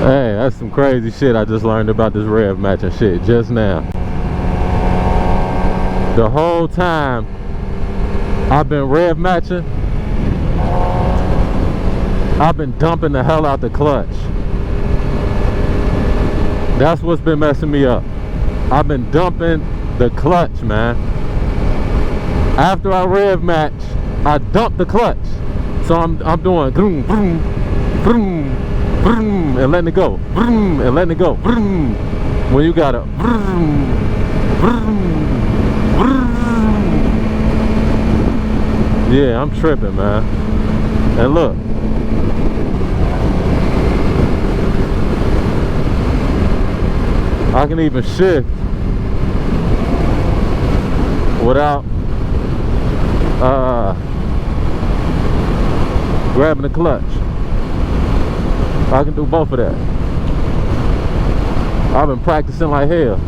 Hey, that's some crazy shit I just learned about this rev matching shit just now. The whole time I've been rev matching, I've been dumping the hell out the clutch. That's what's been messing me up. I've been dumping the clutch, man. After I rev match, I dump the clutch. So I'm doing vroom, vroom, vroom, vroom, and letting it go. Vroom, and letting it go. Vroom. When you got a vroom, vroom, vroom. Yeah, I'm tripping, man. And look. I can even shift without grabbing the clutch. I can do both of that. I've been practicing like hell.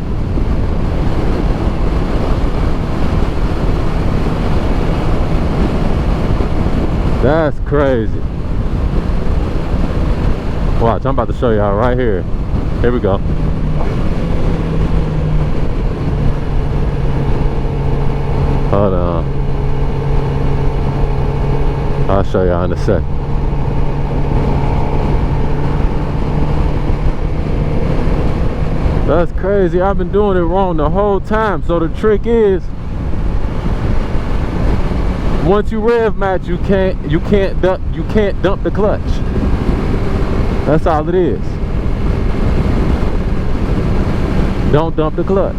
That's crazy. Watch, I'm about to show y'all right here. Here we go. Hold on. I'll show y'all in a sec. That's crazy. I've been doing it wrong the whole time. So the trick is, once you rev match, you can't dump the clutch. That's all it is. Don't dump the clutch.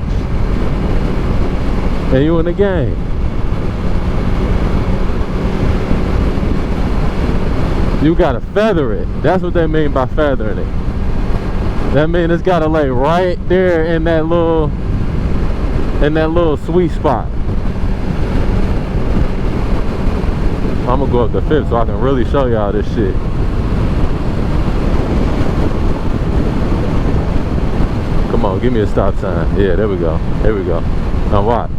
And you in the game. You gotta feather it. That's what they mean by feathering it. That means it's gotta lay right there in that little sweet spot. I'm gonna go up the fifth so I can really show y'all this shit. Come on, give me a stop sign. Yeah, there we go. Here we go. Now watch.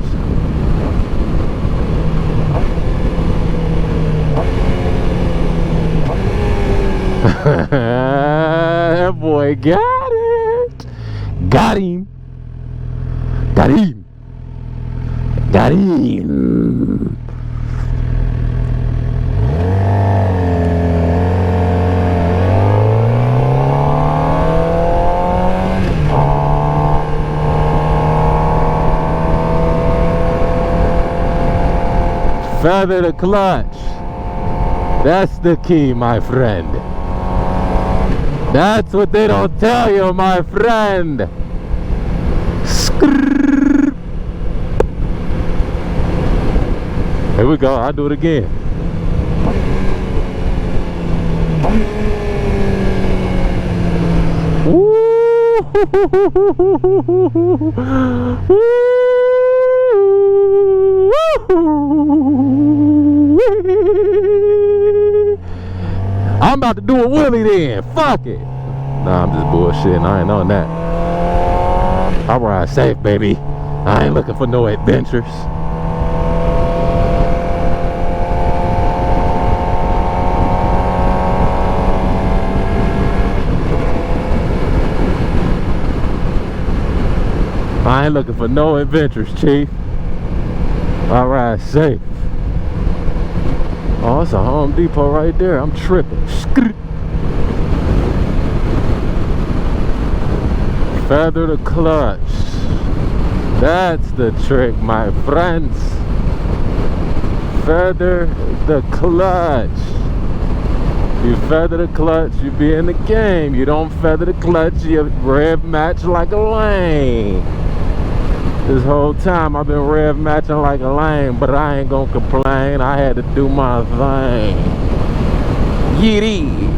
That boy got it. Got him. Got him. Got him. Feather the clutch. That's the key, my friend. That's what they don't tell you, my friend. Skrrr. Here we go. I'll do it again. I'm about to do a wheelie then. Fuck it. Nah, I'm just bullshitting. I ain't on that. I ride safe, baby. I ain't looking for no adventures. I ain't looking for no adventures, Chief. I ride safe. Oh, it's a Home Depot right there. I'm tripping. Feather the clutch. That's the trick, my friends. Feather the clutch. You feather the clutch, you be in the game. You don't feather the clutch, you rev match like a lame. This whole time I've been rev matching like a lame, but I ain't gonna complain. I had to do my thing. Yiddy.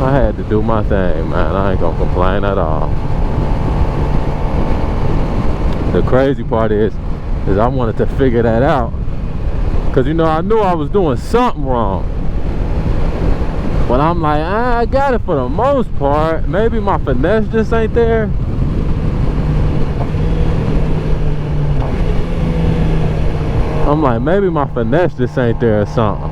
I had to do my thing, man. I ain't gonna complain at all. The crazy part is I wanted to figure that out. Cause you know, I knew I was doing something wrong. But I'm like, I got it for the most part. Maybe my finesse just ain't there. I'm like, maybe my finesse just ain't there or something.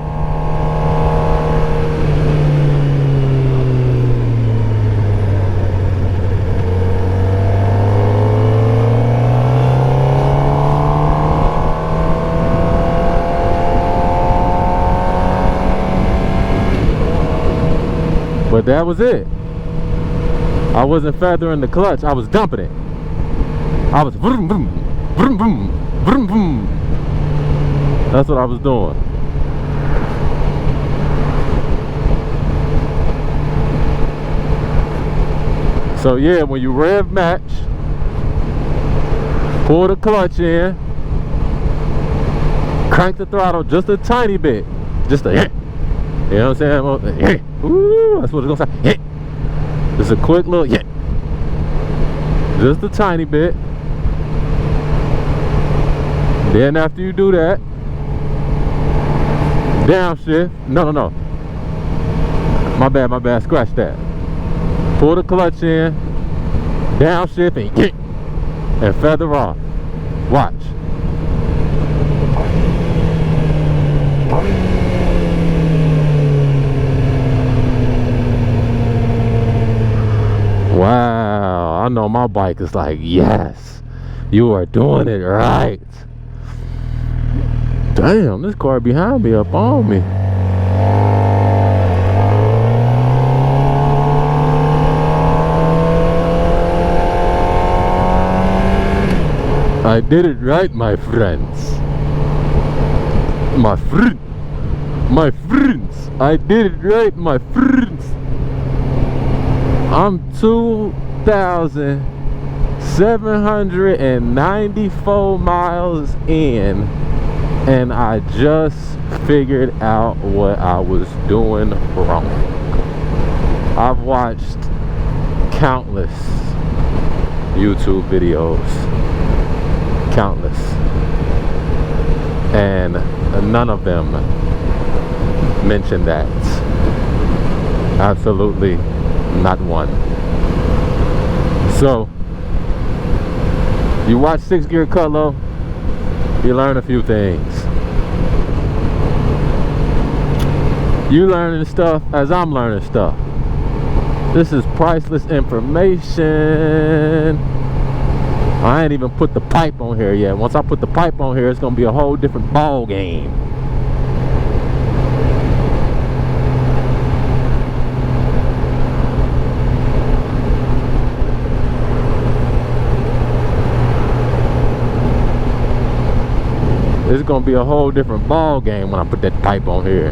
But that was it. I wasn't feathering the clutch, I was dumping it. I was vroom vroom, vroom vroom, vroom vroom. That's what I was doing. So yeah, when you rev match, pull the clutch in, crank the throttle just a tiny bit, just a hit. You know what I'm saying? Hit. Ooh, that's what it's gonna sound. Hit. Just a quick little hit. Just a tiny bit. Then after you do that, downshift. No. My bad. Scratch that. Pull the clutch in, downshift, and kick, and feather off. Watch. Wow, I know my bike is like, yes, you are doing it right. Damn, this car behind me up on me. I did it right, my friends. My friends. I did it right, my friends. I'm 2,794 miles in, and I just figured out what I was doing wrong. I've watched countless YouTube videos. Countless, and none of them mention that. Absolutely not one. So you watch 6 Gear Cutloe, you learn a few things. You learning stuff as I'm learning stuff. This is priceless information. I ain't even put the pipe on here yet. Once I put the pipe on here, it's gonna be a whole different ball game. It's gonna be a whole different ball game when I put that pipe on here.